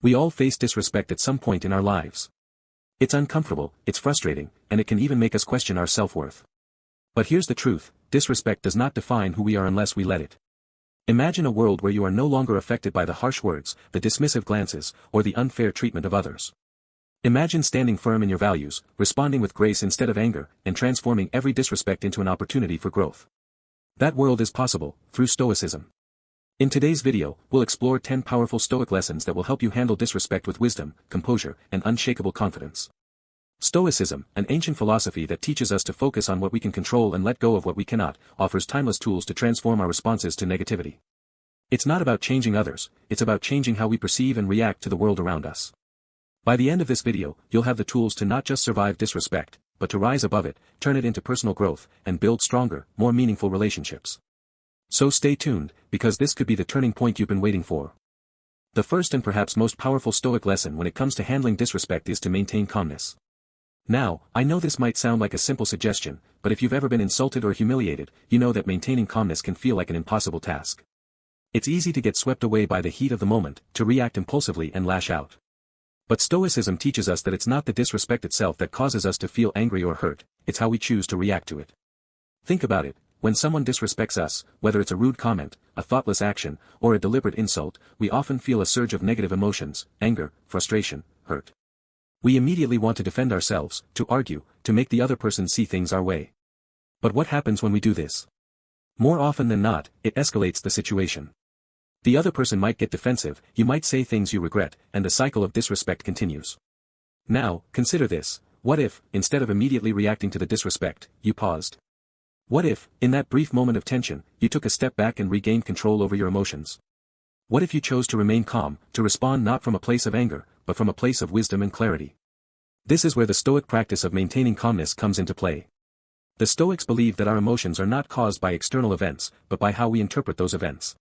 We all face disrespect at some point in our lives. It's uncomfortable, it's frustrating, and it can even make us question our self-worth. But here's the truth, disrespect does not define who we are unless we let it. Imagine a world where you are no longer affected by the harsh words, the dismissive glances, or the unfair treatment of others. Imagine standing firm in your values, responding with grace instead of anger, and transforming every disrespect into an opportunity for growth. That world is possible, through Stoicism. In today's video, we'll explore 10 powerful Stoic lessons that will help you handle disrespect with wisdom, composure, and unshakable confidence. Stoicism, an ancient philosophy that teaches us to focus on what we can control and let go of what we cannot, offers timeless tools to transform our responses to negativity. It's not about changing others, it's about changing how we perceive and react to the world around us. By the end of this video, you'll have the tools to not just survive disrespect, but to rise above it, turn it into personal growth, and build stronger, more meaningful relationships. So stay tuned, because this could be the turning point you've been waiting for. The first and perhaps most powerful Stoic lesson when it comes to handling disrespect is to maintain calmness. Now, I know this might sound like a simple suggestion, but if you've ever been insulted or humiliated, you know that maintaining calmness can feel like an impossible task. It's easy to get swept away by the heat of the moment, to react impulsively and lash out. But Stoicism teaches us that it's not the disrespect itself that causes us to feel angry or hurt, it's how we choose to react to it. Think about it. When someone disrespects us, whether it's a rude comment, a thoughtless action, or a deliberate insult, we often feel a surge of negative emotions, anger, frustration, hurt. We immediately want to defend ourselves, to argue, to make the other person see things our way. But what happens when we do this? More often than not, it escalates the situation. The other person might get defensive, you might say things you regret, and the cycle of disrespect continues. Now, consider this. What if, instead of immediately reacting to the disrespect, you paused? What if, in that brief moment of tension, you took a step back and regained control over your emotions? What if you chose to remain calm, to respond not from a place of anger, but from a place of wisdom and clarity? This is where the Stoic practice of maintaining calmness comes into play. The Stoics believe that our emotions are not caused by external events, but by how we interpret those events.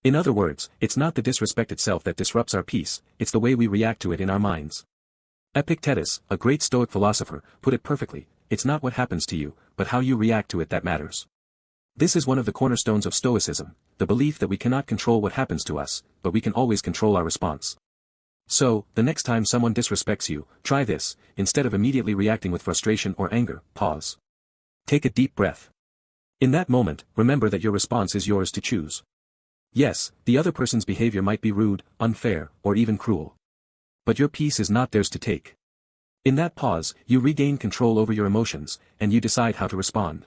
In other words, it's not the disrespect itself that disrupts our peace, it's the way we react to it in our minds. Epictetus, a great Stoic philosopher, put it perfectly, it's not what happens to you, but how you react to it that matters. This is one of the cornerstones of Stoicism, the belief that we cannot control what happens to us, but we can always control our response. So, the next time someone disrespects you, try this. Instead of immediately reacting with frustration or anger, pause. Take a deep breath. In that moment, remember that your response is yours to choose. Yes, the other person's behavior might be rude, unfair, or even cruel. But your peace is not theirs to take. In that pause, you regain control over your emotions, and you decide how to respond.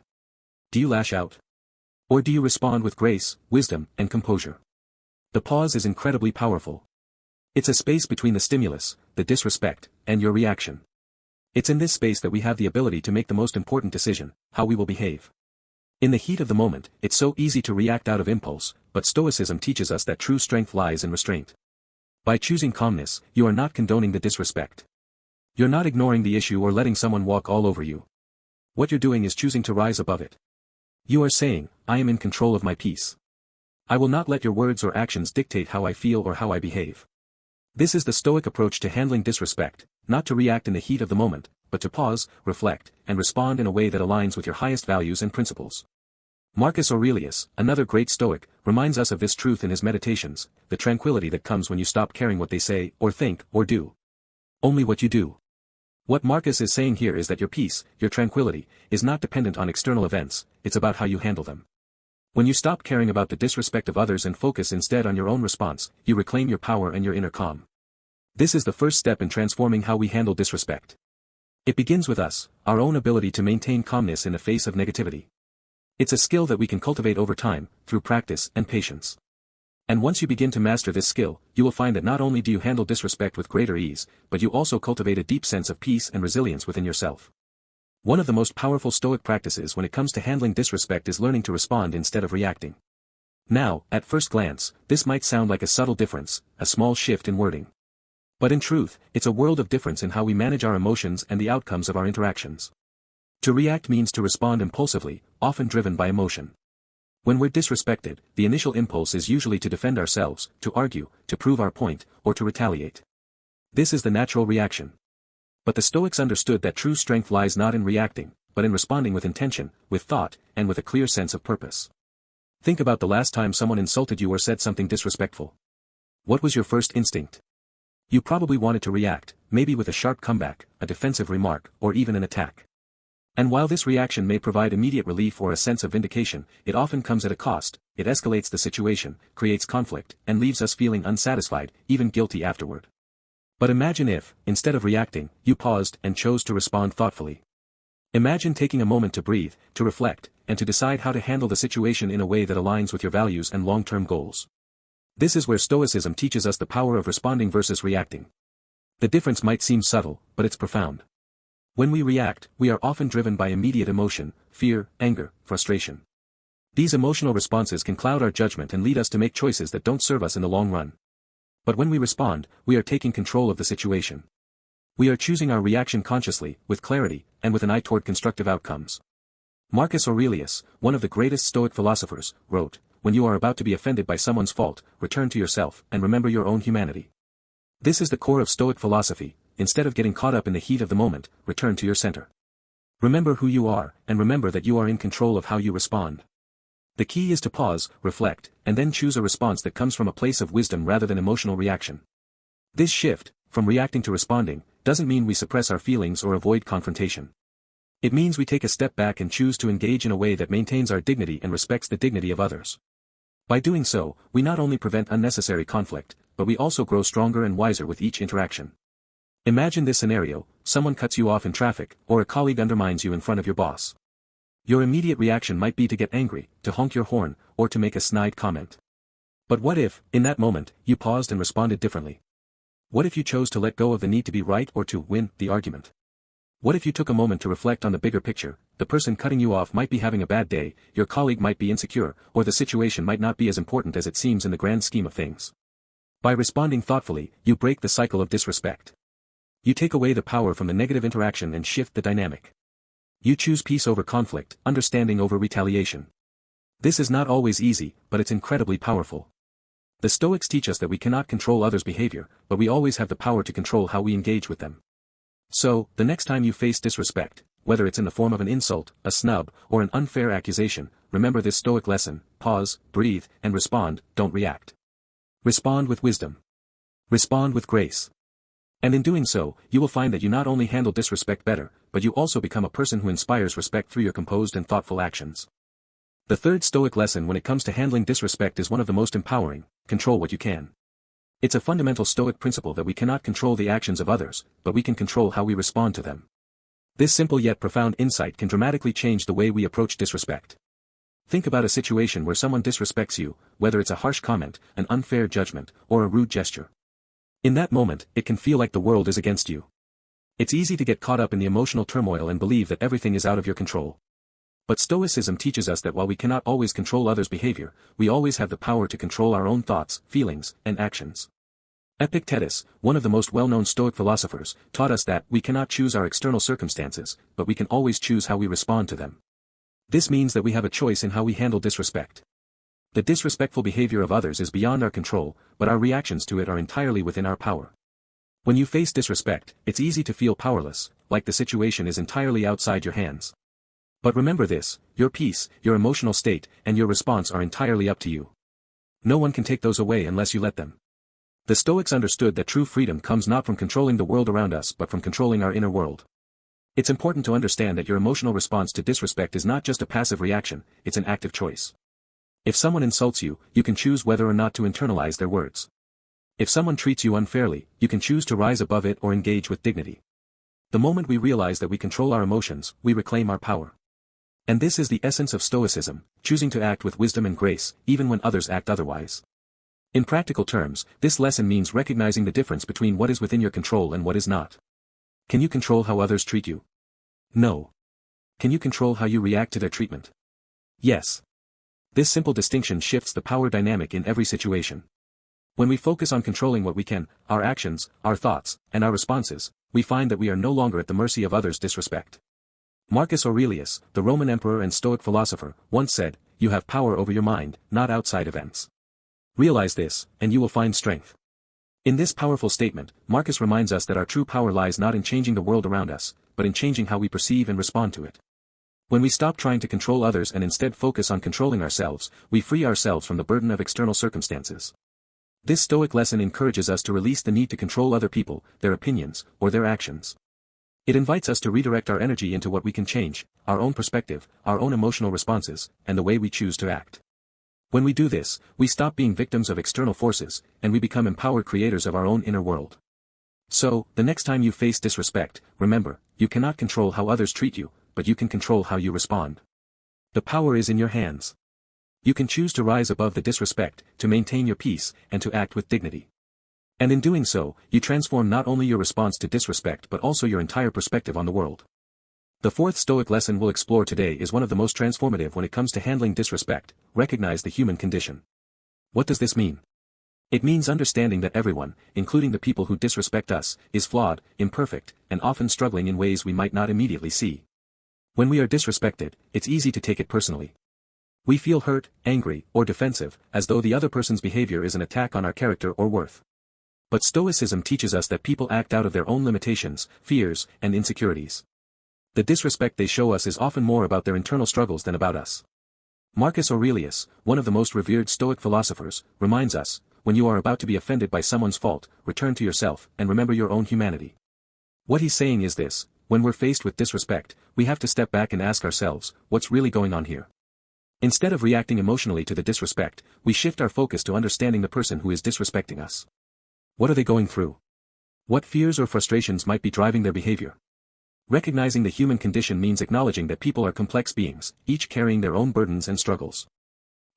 Do you lash out? Or do you respond with grace, wisdom, and composure? The pause is incredibly powerful. It's a space between the stimulus, the disrespect, and your reaction. It's in this space that we have the ability to make the most important decision, how we will behave. In the heat of the moment, it's so easy to react out of impulse, but Stoicism teaches us that true strength lies in restraint. By choosing calmness, you are not condoning the disrespect. You're not ignoring the issue or letting someone walk all over you. What you're doing is choosing to rise above it. You are saying, I am in control of my peace. I will not let your words or actions dictate how I feel or how I behave. This is the Stoic approach to handling disrespect, not to react in the heat of the moment, but to pause, reflect, and respond in a way that aligns with your highest values and principles. Marcus Aurelius, another great Stoic, reminds us of this truth in his Meditations, the tranquility that comes when you stop caring what they say, or think, or do. Only what you do. What Marcus is saying here is that your peace, your tranquility, is not dependent on external events, it's about how you handle them. When you stop caring about the disrespect of others and focus instead on your own response, you reclaim your power and your inner calm. This is the first step in transforming how we handle disrespect. It begins with us, our own ability to maintain calmness in the face of negativity. It's a skill that we can cultivate over time, through practice and patience. And once you begin to master this skill, you will find that not only do you handle disrespect with greater ease, but you also cultivate a deep sense of peace and resilience within yourself. One of the most powerful Stoic practices when it comes to handling disrespect is learning to respond instead of reacting. Now, at first glance, this might sound like a subtle difference, a small shift in wording. But in truth, it's a world of difference in how we manage our emotions and the outcomes of our interactions. To react means to respond impulsively, often driven by emotion. When we're disrespected, the initial impulse is usually to defend ourselves, to argue, to prove our point, or to retaliate. This is the natural reaction. But the Stoics understood that true strength lies not in reacting, but in responding with intention, with thought, and with a clear sense of purpose. Think about the last time someone insulted you or said something disrespectful. What was your first instinct? You probably wanted to react, maybe with a sharp comeback, a defensive remark, or even an attack. And while this reaction may provide immediate relief or a sense of vindication, it often comes at a cost. It escalates the situation, creates conflict, and leaves us feeling unsatisfied, even guilty afterward. But imagine if, instead of reacting, you paused and chose to respond thoughtfully. Imagine taking a moment to breathe, to reflect, and to decide how to handle the situation in a way that aligns with your values and long-term goals. This is where Stoicism teaches us the power of responding versus reacting. The difference might seem subtle, but it's profound. When we react, we are often driven by immediate emotion, fear, anger, frustration. These emotional responses can cloud our judgment and lead us to make choices that don't serve us in the long run. But when we respond, we are taking control of the situation. We are choosing our reaction consciously, with clarity, and with an eye toward constructive outcomes. Marcus Aurelius, one of the greatest Stoic philosophers, wrote, "When you are about to be offended by someone's fault, return to yourself and remember your own humanity." This is the core of Stoic philosophy. Instead of getting caught up in the heat of the moment, return to your center. Remember who you are, and remember that you are in control of how you respond. The key is to pause, reflect, and then choose a response that comes from a place of wisdom rather than emotional reaction. This shift, from reacting to responding, doesn't mean we suppress our feelings or avoid confrontation. It means we take a step back and choose to engage in a way that maintains our dignity and respects the dignity of others. By doing so, we not only prevent unnecessary conflict, but we also grow stronger and wiser with each interaction. Imagine this scenario: someone cuts you off in traffic, or a colleague undermines you in front of your boss. Your immediate reaction might be to get angry, to honk your horn, or to make a snide comment. But what if, in that moment, you paused and responded differently? What if you chose to let go of the need to be right or to win the argument? What if you took a moment to reflect on the bigger picture? The person cutting you off might be having a bad day, your colleague might be insecure, or the situation might not be as important as it seems in the grand scheme of things. By responding thoughtfully, you break the cycle of disrespect. You take away the power from the negative interaction and shift the dynamic. You choose peace over conflict, understanding over retaliation. This is not always easy, but it's incredibly powerful. The Stoics teach us that we cannot control others' behavior, but we always have the power to control how we engage with them. So, the next time you face disrespect, whether it's in the form of an insult, a snub, or an unfair accusation, remember this Stoic lesson: pause, breathe, and respond. Don't react. Respond with wisdom. Respond with grace. And in doing so, you will find that you not only handle disrespect better, but you also become a person who inspires respect through your composed and thoughtful actions. The third Stoic lesson when it comes to handling disrespect is one of the most empowering: control what you can. It's a fundamental Stoic principle that we cannot control the actions of others, but we can control how we respond to them. This simple yet profound insight can dramatically change the way we approach disrespect. Think about a situation where someone disrespects you, whether it's a harsh comment, an unfair judgment, or a rude gesture. In that moment, it can feel like the world is against you. It's easy to get caught up in the emotional turmoil and believe that everything is out of your control. But Stoicism teaches us that while we cannot always control others' behavior, we always have the power to control our own thoughts, feelings, and actions. Epictetus, one of the most well-known Stoic philosophers, taught us that we cannot choose our external circumstances, but we can always choose how we respond to them. This means that we have a choice in how we handle disrespect. The disrespectful behavior of others is beyond our control, but our reactions to it are entirely within our power. When you face disrespect, it's easy to feel powerless, like the situation is entirely outside your hands. But remember this: your peace, your emotional state, and your response are entirely up to you. No one can take those away unless you let them. The Stoics understood that true freedom comes not from controlling the world around us but from controlling our inner world. It's important to understand that your emotional response to disrespect is not just a passive reaction, it's an active choice. If someone insults you, you can choose whether or not to internalize their words. If someone treats you unfairly, you can choose to rise above it or engage with dignity. The moment we realize that we control our emotions, we reclaim our power. And this is the essence of Stoicism, choosing to act with wisdom and grace, even when others act otherwise. In practical terms, this lesson means recognizing the difference between what is within your control and what is not. Can you control how others treat you? No. Can you control how you react to their treatment? Yes. This simple distinction shifts the power dynamic in every situation. When we focus on controlling what we can, our actions, our thoughts, and our responses, we find that we are no longer at the mercy of others' disrespect. Marcus Aurelius, the Roman emperor and Stoic philosopher, once said, "You have power over your mind, not outside events." Realize this, and you will find strength. In this powerful statement, Marcus reminds us that our true power lies not in changing the world around us, but in changing how we perceive and respond to it. When we stop trying to control others and instead focus on controlling ourselves, we free ourselves from the burden of external circumstances. This Stoic lesson encourages us to release the need to control other people, their opinions, or their actions. It invites us to redirect our energy into what we can change, our own perspective, our own emotional responses, and the way we choose to act. When we do this, we stop being victims of external forces, and we become empowered creators of our own inner world. So, the next time you face disrespect, remember, you cannot control how others treat you, but you can control how you respond. The power is in your hands. You can choose to rise above the disrespect, to maintain your peace, and to act with dignity. And in doing so, you transform not only your response to disrespect but also your entire perspective on the world. The fourth Stoic lesson we'll explore today is one of the most transformative when it comes to handling disrespect: recognize the human condition. What does this mean? It means understanding that everyone, including the people who disrespect us, is flawed, imperfect, and often struggling in ways we might not immediately see. When we are disrespected, it's easy to take it personally. We feel hurt, angry, or defensive, as though the other person's behavior is an attack on our character or worth. But Stoicism teaches us that people act out of their own limitations, fears, and insecurities. The disrespect they show us is often more about their internal struggles than about us. Marcus Aurelius, one of the most revered Stoic philosophers, reminds us, when you are about to be offended by someone's fault, return to yourself, and remember your own humanity. What he's saying is this: when we're faced with disrespect, we have to step back and ask ourselves, what's really going on here? Instead of reacting emotionally to the disrespect, we shift our focus to understanding the person who is disrespecting us. What are they going through? What fears or frustrations might be driving their behavior? Recognizing the human condition means acknowledging that people are complex beings, each carrying their own burdens and struggles.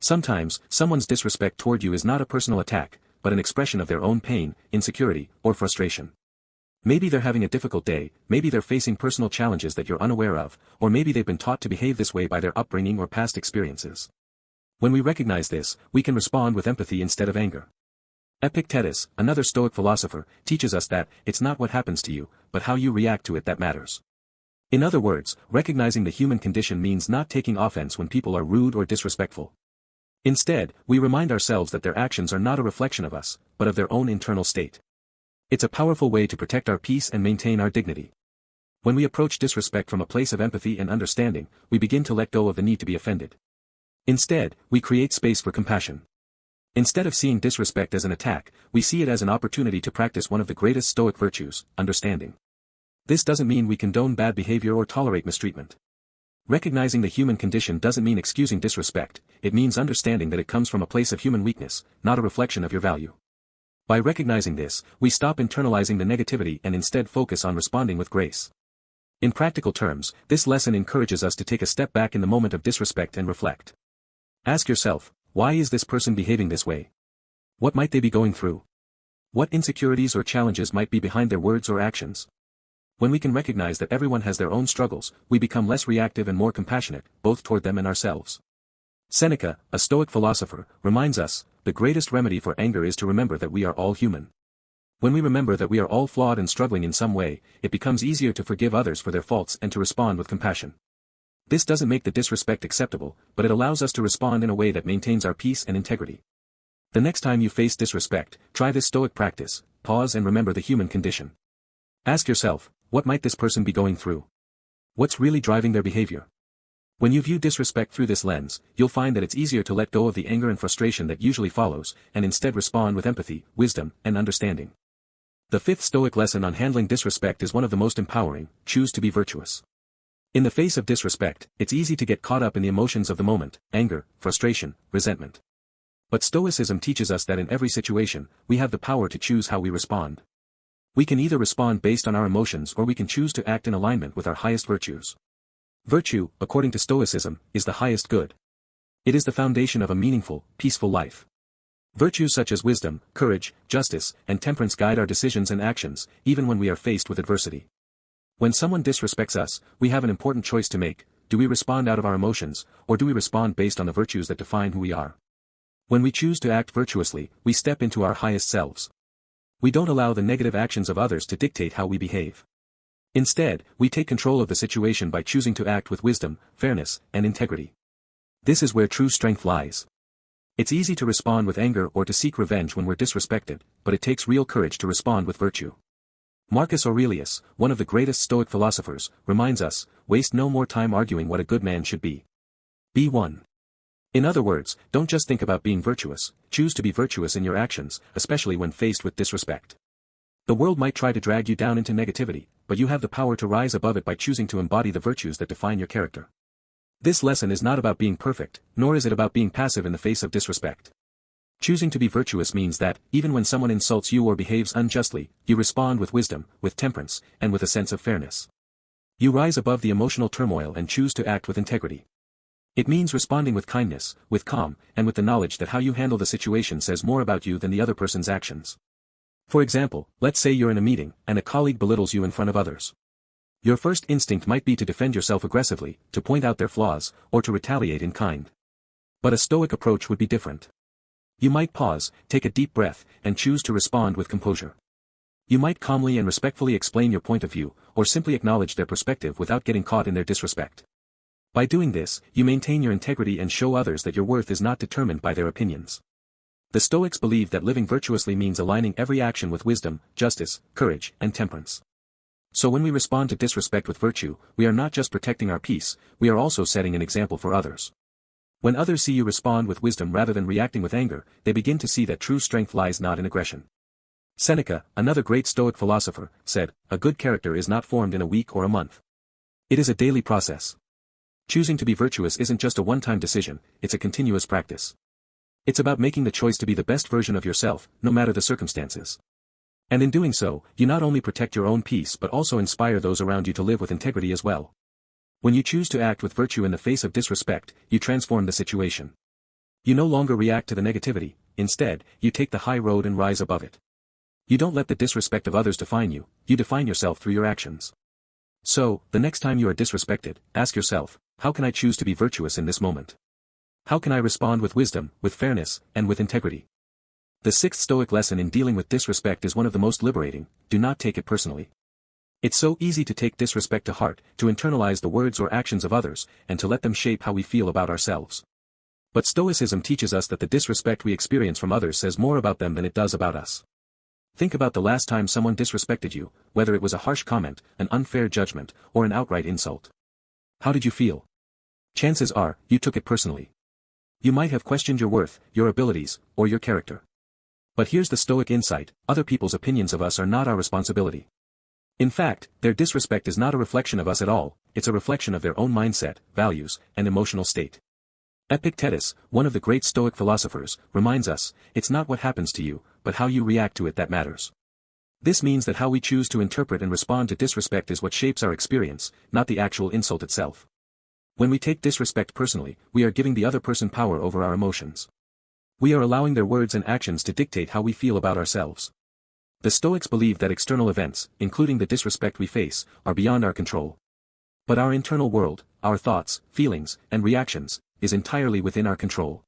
Sometimes, someone's disrespect toward you is not a personal attack, but an expression of their own pain, insecurity, or frustration. Maybe they're having a difficult day, maybe they're facing personal challenges that you're unaware of, or maybe they've been taught to behave this way by their upbringing or past experiences. When we recognize this, we can respond with empathy instead of anger. Epictetus, another Stoic philosopher, teaches us that it's not what happens to you, but how you react to it that matters. In other words, recognizing the human condition means not taking offense when people are rude or disrespectful. Instead, we remind ourselves that their actions are not a reflection of us, but of their own internal state. It's a powerful way to protect our peace and maintain our dignity. When we approach disrespect from a place of empathy and understanding, we begin to let go of the need to be offended. Instead, we create space for compassion. Instead of seeing disrespect as an attack, we see it as an opportunity to practice one of the greatest Stoic virtues: understanding. This doesn't mean we condone bad behavior or tolerate mistreatment. Recognizing the human condition doesn't mean excusing disrespect, it means understanding that it comes from a place of human weakness, not a reflection of your value. By recognizing this, we stop internalizing the negativity and instead focus on responding with grace. In practical terms, this lesson encourages us to take a step back in the moment of disrespect and reflect. Ask yourself, why is this person behaving this way? What might they be going through? What insecurities or challenges might be behind their words or actions? When we can recognize that everyone has their own struggles, we become less reactive and more compassionate, both toward them and ourselves. Seneca, a Stoic philosopher, reminds us, the greatest remedy for anger is to remember that we are all human. When we remember that we are all flawed and struggling in some way, it becomes easier to forgive others for their faults and to respond with compassion. This doesn't make the disrespect acceptable, but it allows us to respond in a way that maintains our peace and integrity. The next time you face disrespect, try this Stoic practice: pause and remember the human condition. Ask yourself, what might this person be going through? What's really driving their behavior? When you view disrespect through this lens, you'll find that it's easier to let go of the anger and frustration that usually follows, and instead respond with empathy, wisdom, and understanding. The fifth Stoic lesson on handling disrespect is one of the most empowering: choose to be virtuous. In the face of disrespect, it's easy to get caught up in the emotions of the moment: anger, frustration, resentment. But Stoicism teaches us that in every situation, we have the power to choose how we respond. We can either respond based on our emotions or we can choose to act in alignment with our highest virtues. Virtue, according to Stoicism, is the highest good. It is the foundation of a meaningful, peaceful life. Virtues such as wisdom, courage, justice, and temperance guide our decisions and actions, even when we are faced with adversity. When someone disrespects us, we have an important choice to make: do we respond out of our emotions, or do we respond based on the virtues that define who we are? When we choose to act virtuously, we step into our highest selves. We don't allow the negative actions of others to dictate how we behave. Instead, we take control of the situation by choosing to act with wisdom, fairness, and integrity. This is where true strength lies. It's easy to respond with anger or to seek revenge when we're disrespected, but it takes real courage to respond with virtue. Marcus Aurelius, one of the greatest Stoic philosophers, reminds us, waste no more time arguing what a good man should be. Be one. In other words, don't just think about being virtuous, choose to be virtuous in your actions, especially when faced with disrespect. The world might try to drag you down into negativity, but you have the power to rise above it by choosing to embody the virtues that define your character. This lesson is not about being perfect, nor is it about being passive in the face of disrespect. Choosing to be virtuous means that, even when someone insults you or behaves unjustly, you respond with wisdom, with temperance, and with a sense of fairness. You rise above the emotional turmoil and choose to act with integrity. It means responding with kindness, with calm, and with the knowledge that how you handle the situation says more about you than the other person's actions. For example, let's say you're in a meeting, and a colleague belittles you in front of others. Your first instinct might be to defend yourself aggressively, to point out their flaws, or to retaliate in kind. But a Stoic approach would be different. You might pause, take a deep breath, and choose to respond with composure. You might calmly and respectfully explain your point of view, or simply acknowledge their perspective without getting caught in their disrespect. By doing this, you maintain your integrity and show others that your worth is not determined by their opinions. The Stoics believe that living virtuously means aligning every action with wisdom, justice, courage, and temperance. So when we respond to disrespect with virtue, we are not just protecting our peace, we are also setting an example for others. When others see you respond with wisdom rather than reacting with anger, they begin to see that true strength lies not in aggression. Seneca, another great Stoic philosopher, said, "A good character is not formed in a week or a month. It is a daily process." Choosing to be virtuous isn't just a one-time decision, it's a continuous practice. It's about making the choice to be the best version of yourself, no matter the circumstances. And in doing so, you not only protect your own peace but also inspire those around you to live with integrity as well. When you choose to act with virtue in the face of disrespect, you transform the situation. You no longer react to the negativity, instead, you take the high road and rise above it. You don't let the disrespect of others define you, you define yourself through your actions. So, the next time you are disrespected, ask yourself, how can I choose to be virtuous in this moment? How can I respond with wisdom, with fairness, and with integrity? The sixth Stoic lesson in dealing with disrespect is one of the most liberating: do not take it personally. It's so easy to take disrespect to heart, to internalize the words or actions of others, and to let them shape how we feel about ourselves. But Stoicism teaches us that the disrespect we experience from others says more about them than it does about us. Think about the last time someone disrespected you, whether it was a harsh comment, an unfair judgment, or an outright insult. How did you feel? Chances are, you took it personally. You might have questioned your worth, your abilities, or your character. But here's the Stoic insight: other people's opinions of us are not our responsibility. In fact, their disrespect is not a reflection of us at all, it's a reflection of their own mindset, values, and emotional state. Epictetus, one of the great Stoic philosophers, reminds us, it's not what happens to you, but how you react to it that matters. This means that how we choose to interpret and respond to disrespect is what shapes our experience, not the actual insult itself. When we take disrespect personally, we are giving the other person power over our emotions. We are allowing their words and actions to dictate how we feel about ourselves. The Stoics believe that external events, including the disrespect we face, are beyond our control. But our internal world, our thoughts, feelings, and reactions, is entirely within our control.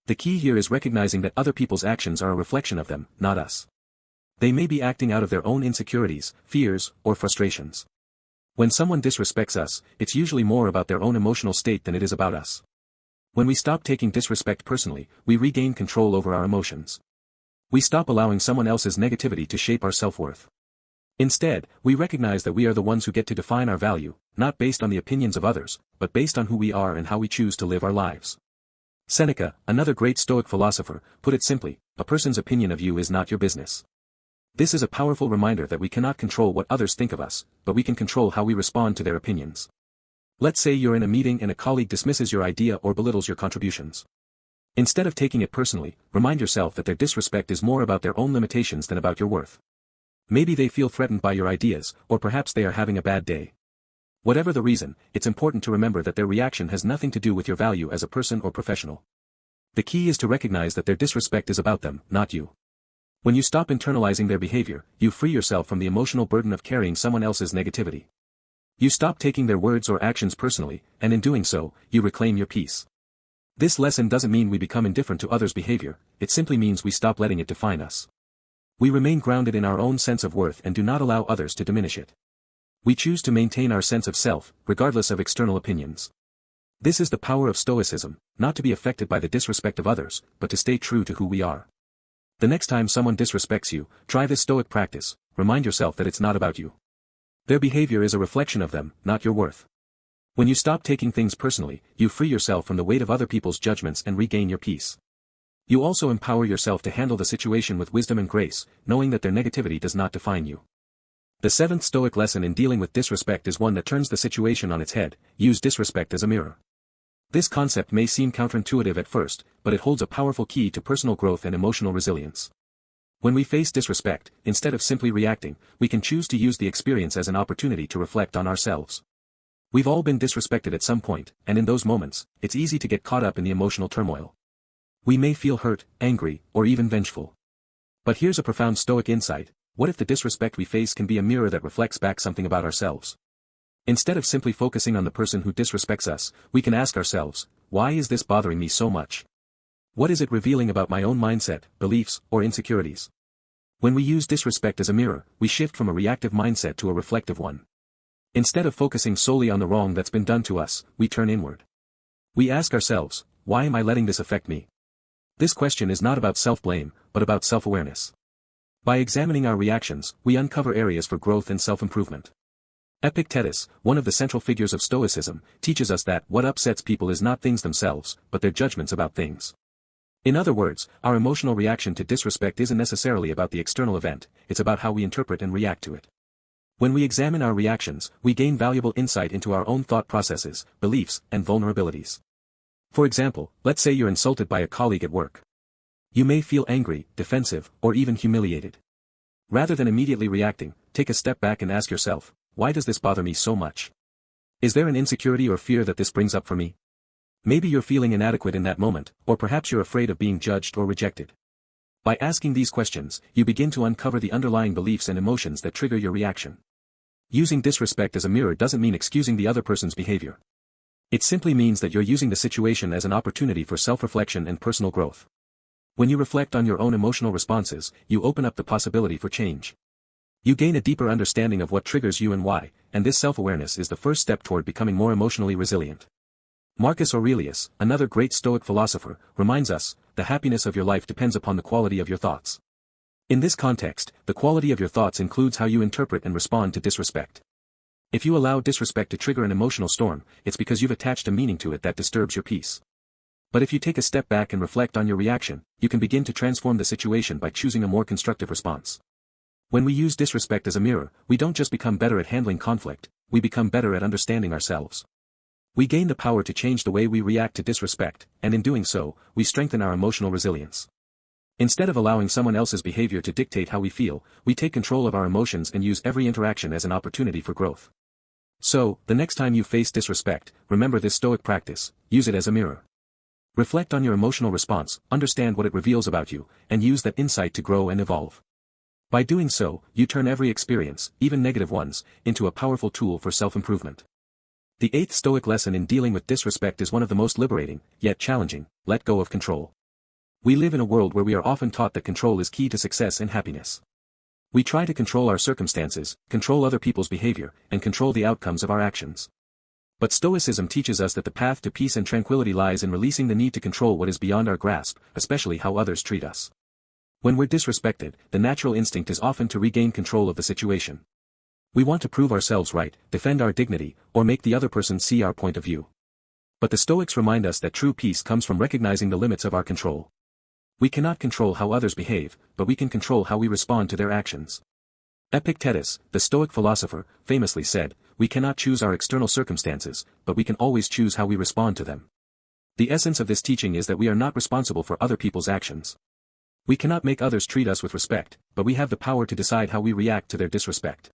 The key here is recognizing that other people's actions are a reflection of them, not us. They may be acting out of their own insecurities, fears, or frustrations. When someone disrespects us, it's usually more about their own emotional state than it is about us. When we stop taking disrespect personally, we regain control over our emotions. We stop allowing someone else's negativity to shape our self-worth. Instead, we recognize that we are the ones who get to define our value, not based on the opinions of others, but based on who we are and how we choose to live our lives. Seneca, another great Stoic philosopher, put it simply: a person's opinion of you is not your business. This is a powerful reminder that we cannot control what others think of us, but we can control how we respond to their opinions. Let's say you're in a meeting and a colleague dismisses your idea or belittles your contributions. Instead of taking it personally, remind yourself that their disrespect is more about their own limitations than about your worth. Maybe they feel threatened by your ideas, or perhaps they are having a bad day. Whatever the reason, it's important to remember that their reaction has nothing to do with your value as a person or professional. The key is to recognize that their disrespect is about them, not you. When you stop internalizing their behavior, you free yourself from the emotional burden of carrying someone else's negativity. You stop taking their words or actions personally, and in doing so, you reclaim your peace. This lesson doesn't mean we become indifferent to others' behavior, it simply means we stop letting it define us. We remain grounded in our own sense of worth and do not allow others to diminish it. We choose to maintain our sense of self, regardless of external opinions. This is the power of Stoicism, not to be affected by the disrespect of others, but to stay true to who we are. The next time someone disrespects you, try this Stoic practice: remind yourself that it's not about you. Their behavior is a reflection of them, not your worth. When you stop taking things personally, you free yourself from the weight of other people's judgments and regain your peace. You also empower yourself to handle the situation with wisdom and grace, knowing that their negativity does not define you. The seventh Stoic lesson in dealing with disrespect is one that turns the situation on its head: use disrespect as a mirror. This concept may seem counterintuitive at first, but it holds a powerful key to personal growth and emotional resilience. When we face disrespect, instead of simply reacting, we can choose to use the experience as an opportunity to reflect on ourselves. We've all been disrespected at some point, and in those moments, it's easy to get caught up in the emotional turmoil. We may feel hurt, angry, or even vengeful. But here's a profound Stoic insight: what if the disrespect we face can be a mirror that reflects back something about ourselves? Instead of simply focusing on the person who disrespects us, we can ask ourselves, why is this bothering me so much? What is it revealing about my own mindset, beliefs, or insecurities? When we use disrespect as a mirror, we shift from a reactive mindset to a reflective one. Instead of focusing solely on the wrong that's been done to us, we turn inward. We ask ourselves, why am I letting this affect me? This question is not about self-blame, but about self-awareness. By examining our reactions, we uncover areas for growth and self-improvement. Epictetus, one of the central figures of Stoicism, teaches us that what upsets people is not things themselves, but their judgments about things. In other words, our emotional reaction to disrespect isn't necessarily about the external event, it's about how we interpret and react to it. When we examine our reactions, we gain valuable insight into our own thought processes, beliefs, and vulnerabilities. For example, let's say you're insulted by a colleague at work. You may feel angry, defensive, or even humiliated. Rather than immediately reacting, take a step back and ask yourself, why does this bother me so much? Is there an insecurity or fear that this brings up for me? Maybe you're feeling inadequate in that moment, or perhaps you're afraid of being judged or rejected. By asking these questions, you begin to uncover the underlying beliefs and emotions that trigger your reaction. Using disrespect as a mirror doesn't mean excusing the other person's behavior. It simply means that you're using the situation as an opportunity for self-reflection and personal growth. When you reflect on your own emotional responses, you open up the possibility for change. You gain a deeper understanding of what triggers you and why, and this self-awareness is the first step toward becoming more emotionally resilient. Marcus Aurelius, another great Stoic philosopher, reminds us, the happiness of your life depends upon the quality of your thoughts. In this context, the quality of your thoughts includes how you interpret and respond to disrespect. If you allow disrespect to trigger an emotional storm, it's because you've attached a meaning to it that disturbs your peace. But if you take a step back and reflect on your reaction, you can begin to transform the situation by choosing a more constructive response. When we use disrespect as a mirror, we don't just become better at handling conflict, we become better at understanding ourselves. We gain the power to change the way we react to disrespect, and in doing so, we strengthen our emotional resilience. Instead of allowing someone else's behavior to dictate how we feel, we take control of our emotions and use every interaction as an opportunity for growth. So, the next time you face disrespect, remember this Stoic practice: use it as a mirror. Reflect on your emotional response, understand what it reveals about you, and use that insight to grow and evolve. By doing so, you turn every experience, even negative ones, into a powerful tool for self-improvement. The eighth Stoic lesson in dealing with disrespect is one of the most liberating, yet challenging: let go of control. We live in a world where we are often taught that control is key to success and happiness. We try to control our circumstances, control other people's behavior, and control the outcomes of our actions. But Stoicism teaches us that the path to peace and tranquility lies in releasing the need to control what is beyond our grasp, especially how others treat us. When we're disrespected, the natural instinct is often to regain control of the situation. We want to prove ourselves right, defend our dignity, or make the other person see our point of view. But the Stoics remind us that true peace comes from recognizing the limits of our control. We cannot control how others behave, but we can control how we respond to their actions. Epictetus, the Stoic philosopher, famously said, "We cannot choose our external circumstances, but we can always choose how we respond to them." The essence of this teaching is that we are not responsible for other people's actions. We cannot make others treat us with respect, but we have the power to decide how we react to their disrespect.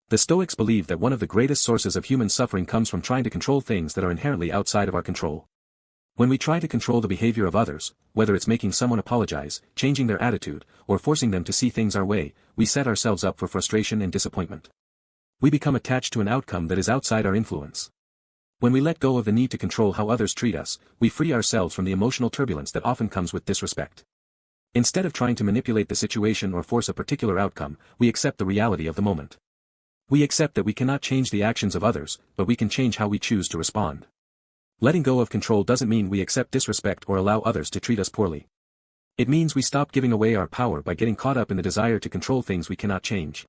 The Stoics believe that one of the greatest sources of human suffering comes from trying to control things that are inherently outside of our control. When we try to control the behavior of others, whether it's making someone apologize, changing their attitude, or forcing them to see things our way, we set ourselves up for frustration and disappointment. We become attached to an outcome that is outside our influence. When we let go of the need to control how others treat us, we free ourselves from the emotional turbulence that often comes with disrespect. Instead of trying to manipulate the situation or force a particular outcome, we accept the reality of the moment. We accept that we cannot change the actions of others, but we can change how we choose to respond. Letting go of control doesn't mean we accept disrespect or allow others to treat us poorly. It means we stop giving away our power by getting caught up in the desire to control things we cannot change.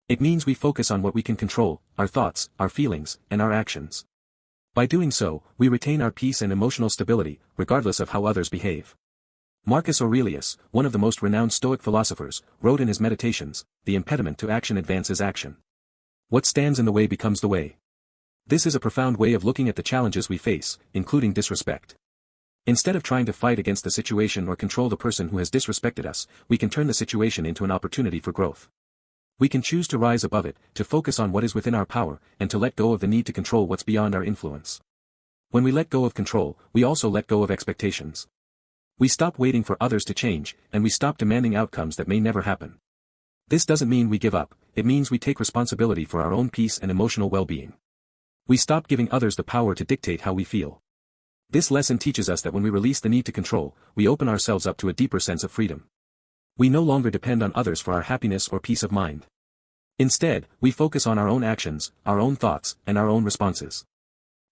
It means we focus on what we can control: our thoughts, our feelings, and our actions. By doing so, we retain our peace and emotional stability, regardless of how others behave. Marcus Aurelius, one of the most renowned Stoic philosophers, wrote in his Meditations, "The impediment to action advances action. What stands in the way becomes the way." This is a profound way of looking at the challenges we face, including disrespect. Instead of trying to fight against the situation or control the person who has disrespected us, we can turn the situation into an opportunity for growth. We can choose to rise above it, to focus on what is within our power, and to let go of the need to control what's beyond our influence. When we let go of control, we also let go of expectations. We stop waiting for others to change, and we stop demanding outcomes that may never happen. This doesn't mean we give up, it means we take responsibility for our own peace and emotional well-being. We stop giving others the power to dictate how we feel. This lesson teaches us that when we release the need to control, we open ourselves up to a deeper sense of freedom. We no longer depend on others for our happiness or peace of mind. Instead, we focus on our own actions, our own thoughts, and our own responses.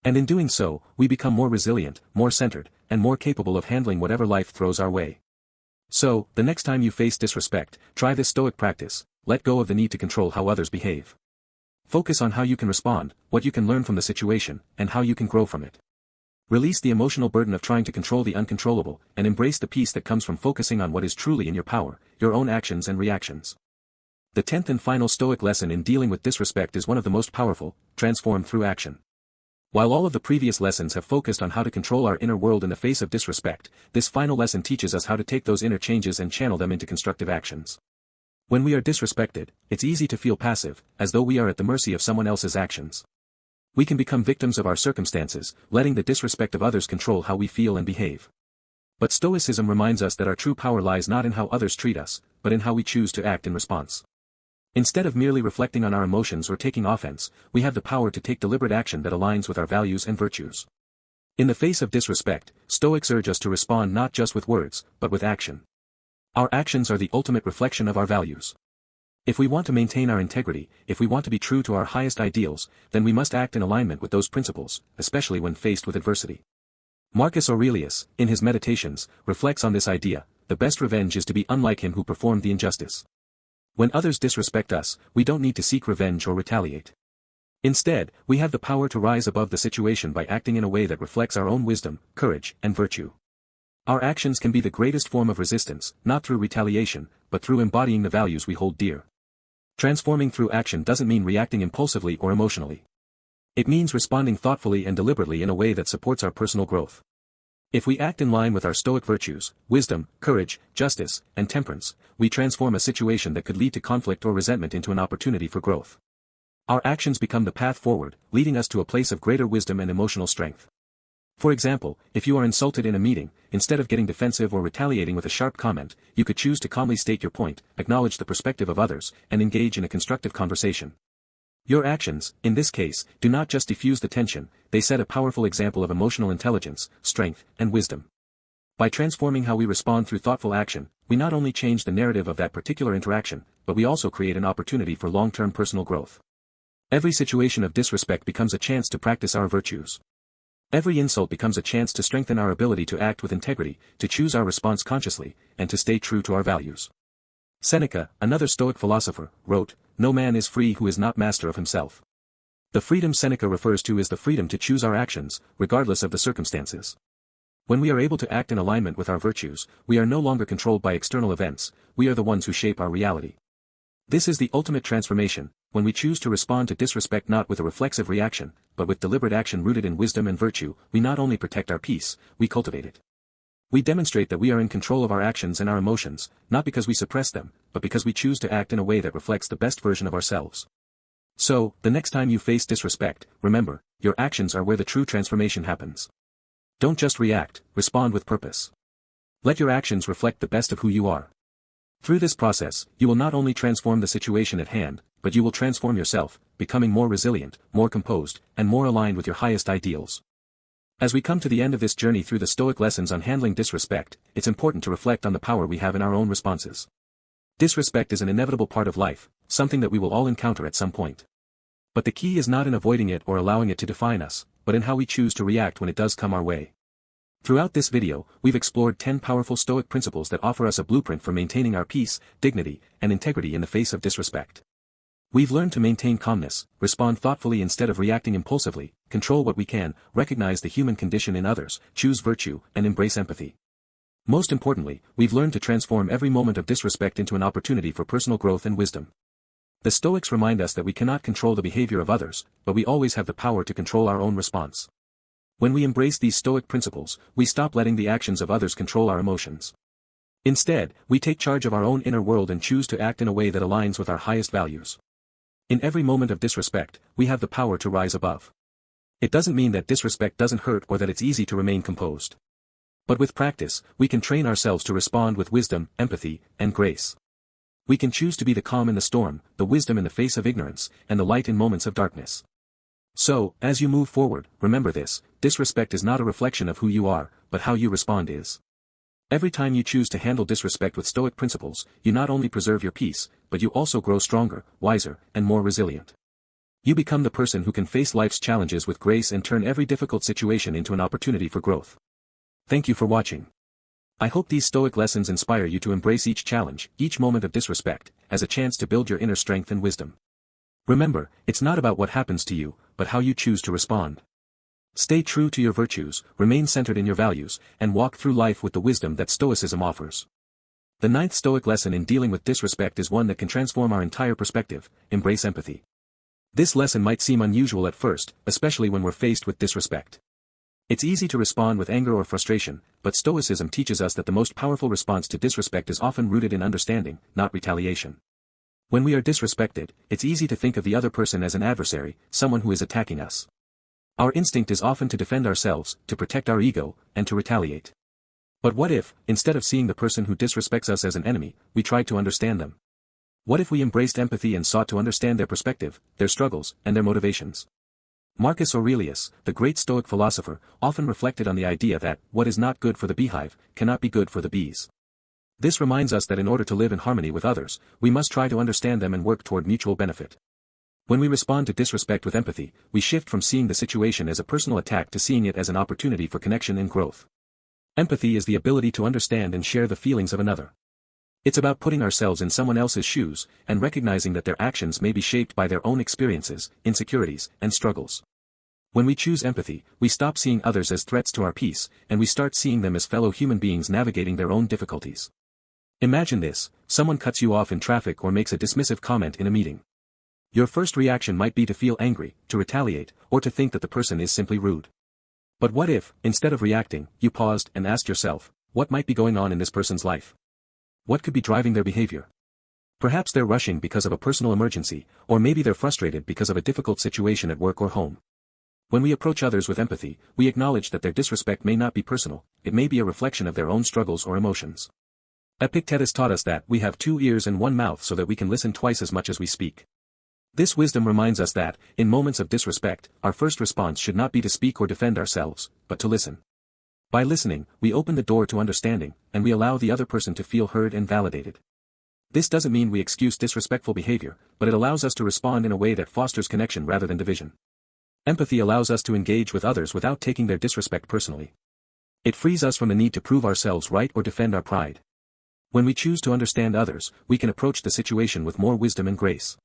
And in doing so, we become more resilient, more centered, and more capable of handling whatever life throws our way. So, the next time you face disrespect, try this Stoic practice: let go of the need to control how others behave. Focus on how you can respond, what you can learn from the situation, and how you can grow from it. Release the emotional burden of trying to control the uncontrollable, and embrace the peace that comes from focusing on what is truly in your power, your own actions and reactions. The 10th and final Stoic lesson in dealing with disrespect is one of the most powerful: transform through action. While all of the previous lessons have focused on how to control our inner world in the face of disrespect, this final lesson teaches us how to take those inner changes and channel them into constructive actions. When we are disrespected, it's easy to feel passive, as though we are at the mercy of someone else's actions. We can become victims of our circumstances, letting the disrespect of others control how we feel and behave. But Stoicism reminds us that our true power lies not in how others treat us, but in how we choose to act in response. Instead of merely reflecting on our emotions or taking offense, we have the power to take deliberate action that aligns with our values and virtues. In the face of disrespect, Stoics urge us to respond not just with words, but with action. Our actions are the ultimate reflection of our values. If we want to maintain our integrity, if we want to be true to our highest ideals, then we must act in alignment with those principles, especially when faced with adversity. Marcus Aurelius, in his Meditations, reflects on this idea: the best revenge is to be unlike him who performed the injustice. When others disrespect us, we don't need to seek revenge or retaliate. Instead, we have the power to rise above the situation by acting in a way that reflects our own wisdom, courage, and virtue. Our actions can be the greatest form of resistance, not through retaliation, but through embodying the values we hold dear. Transforming through action doesn't mean reacting impulsively or emotionally. It means responding thoughtfully and deliberately in a way that supports our personal growth. If we act in line with our Stoic virtues, wisdom, courage, justice, and temperance, we transform a situation that could lead to conflict or resentment into an opportunity for growth. Our actions become the path forward, leading us to a place of greater wisdom and emotional strength. For example, if you are insulted in a meeting, instead of getting defensive or retaliating with a sharp comment, you could choose to calmly state your point, acknowledge the perspective of others, and engage in a constructive conversation. Your actions, in this case, do not just diffuse the tension, they set a powerful example of emotional intelligence, strength, and wisdom. By transforming how we respond through thoughtful action, we not only change the narrative of that particular interaction, but we also create an opportunity for long-term personal growth. Every situation of disrespect becomes a chance to practice our virtues. Every insult becomes a chance to strengthen our ability to act with integrity, to choose our response consciously, and to stay true to our values. Seneca, another Stoic philosopher, wrote, "No man is free who is not master of himself." The freedom Seneca refers to is the freedom to choose our actions, regardless of the circumstances. When we are able to act in alignment with our virtues, we are no longer controlled by external events, we are the ones who shape our reality. This is the ultimate transformation, when we choose to respond to disrespect not with a reflexive reaction, but with deliberate action rooted in wisdom and virtue, we not only protect our peace, we cultivate it. We demonstrate that we are in control of our actions and our emotions, not because we suppress them, but because we choose to act in a way that reflects the best version of ourselves. So, the next time you face disrespect, remember, your actions are where the true transformation happens. Don't just react, respond with purpose. Let your actions reflect the best of who you are. Through this process, you will not only transform the situation at hand, but you will transform yourself, becoming more resilient, more composed, and more aligned with your highest ideals. As we come to the end of this journey through the Stoic lessons on handling disrespect, it's important to reflect on the power we have in our own responses. Disrespect is an inevitable part of life, something that we will all encounter at some point. But the key is not in avoiding it or allowing it to define us, but in how we choose to react when it does come our way. Throughout this video, we've explored 10 powerful Stoic principles that offer us a blueprint for maintaining our peace, dignity, and integrity in the face of disrespect. We've learned to maintain calmness, respond thoughtfully instead of reacting impulsively, control what we can, recognize the human condition in others, choose virtue, and embrace empathy. Most importantly, we've learned to transform every moment of disrespect into an opportunity for personal growth and wisdom. The Stoics remind us that we cannot control the behavior of others, but we always have the power to control our own response. When we embrace these Stoic principles, we stop letting the actions of others control our emotions. Instead, we take charge of our own inner world and choose to act in a way that aligns with our highest values. In every moment of disrespect, we have the power to rise above. It doesn't mean that disrespect doesn't hurt or that it's easy to remain composed. But with practice, we can train ourselves to respond with wisdom, empathy, and grace. We can choose to be the calm in the storm, the wisdom in the face of ignorance, and the light in moments of darkness. So, as you move forward, remember this: disrespect is not a reflection of who you are, but how you respond is. Every time you choose to handle disrespect with Stoic principles, you not only preserve your peace, but you also grow stronger, wiser, and more resilient. You become the person who can face life's challenges with grace and turn every difficult situation into an opportunity for growth. Thank you for watching. I hope these Stoic lessons inspire you to embrace each challenge, each moment of disrespect, as a chance to build your inner strength and wisdom. Remember, it's not about what happens to you, but how you choose to respond. Stay true to your virtues, remain centered in your values, and walk through life with the wisdom that Stoicism offers. The ninth Stoic lesson in dealing with disrespect is one that can transform our entire perspective: embrace empathy. This lesson might seem unusual at first, especially when we're faced with disrespect. It's easy to respond with anger or frustration, but Stoicism teaches us that the most powerful response to disrespect is often rooted in understanding, not retaliation. When we are disrespected, it's easy to think of the other person as an adversary, someone who is attacking us. Our instinct is often to defend ourselves, to protect our ego, and to retaliate. But what if, instead of seeing the person who disrespects us as an enemy, we tried to understand them? What if we embraced empathy and sought to understand their perspective, their struggles, and their motivations? Marcus Aurelius, the great Stoic philosopher, often reflected on the idea that what is not good for the beehive cannot be good for the bees. This reminds us that in order to live in harmony with others, we must try to understand them and work toward mutual benefit. When we respond to disrespect with empathy, we shift from seeing the situation as a personal attack to seeing it as an opportunity for connection and growth. Empathy is the ability to understand and share the feelings of another. It's about putting ourselves in someone else's shoes, and recognizing that their actions may be shaped by their own experiences, insecurities, and struggles. When we choose empathy, we stop seeing others as threats to our peace, and we start seeing them as fellow human beings navigating their own difficulties. Imagine this: someone cuts you off in traffic or makes a dismissive comment in a meeting. Your first reaction might be to feel angry, to retaliate, or to think that the person is simply rude. But what if, instead of reacting, you paused and asked yourself, what might be going on in this person's life? What could be driving their behavior? Perhaps they're rushing because of a personal emergency, or maybe they're frustrated because of a difficult situation at work or home. When we approach others with empathy, we acknowledge that their disrespect may not be personal, it may be a reflection of their own struggles or emotions. Epictetus taught us that we have 2 ears and 1 mouth so that we can listen twice as much as we speak. This wisdom reminds us that, in moments of disrespect, our first response should not be to speak or defend ourselves, but to listen. By listening, we open the door to understanding, and we allow the other person to feel heard and validated. This doesn't mean we excuse disrespectful behavior, but it allows us to respond in a way that fosters connection rather than division. Empathy allows us to engage with others without taking their disrespect personally. It frees us from the need to prove ourselves right or defend our pride. When we choose to understand others, we can approach the situation with more wisdom and grace.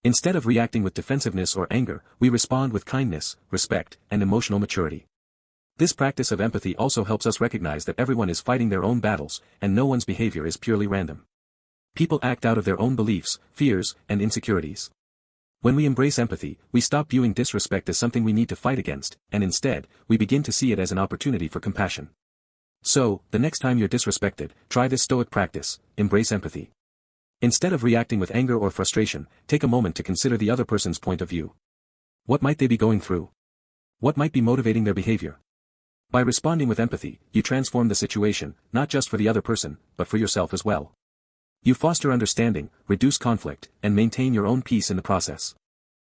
Instead of reacting with defensiveness or anger, we respond with kindness, respect, and emotional maturity. This practice of empathy also helps us recognize that everyone is fighting their own battles, and no one's behavior is purely random. People act out of their own beliefs, fears, and insecurities. When we embrace empathy, we stop viewing disrespect as something we need to fight against, and instead, we begin to see it as an opportunity for compassion. So, the next time you're disrespected, try this Stoic practice: embrace empathy. Instead of reacting with anger or frustration, take a moment to consider the other person's point of view. What might they be going through? What might be motivating their behavior? By responding with empathy, you transform the situation, not just for the other person, but for yourself as well. You foster understanding, reduce conflict, and maintain your own peace in the process.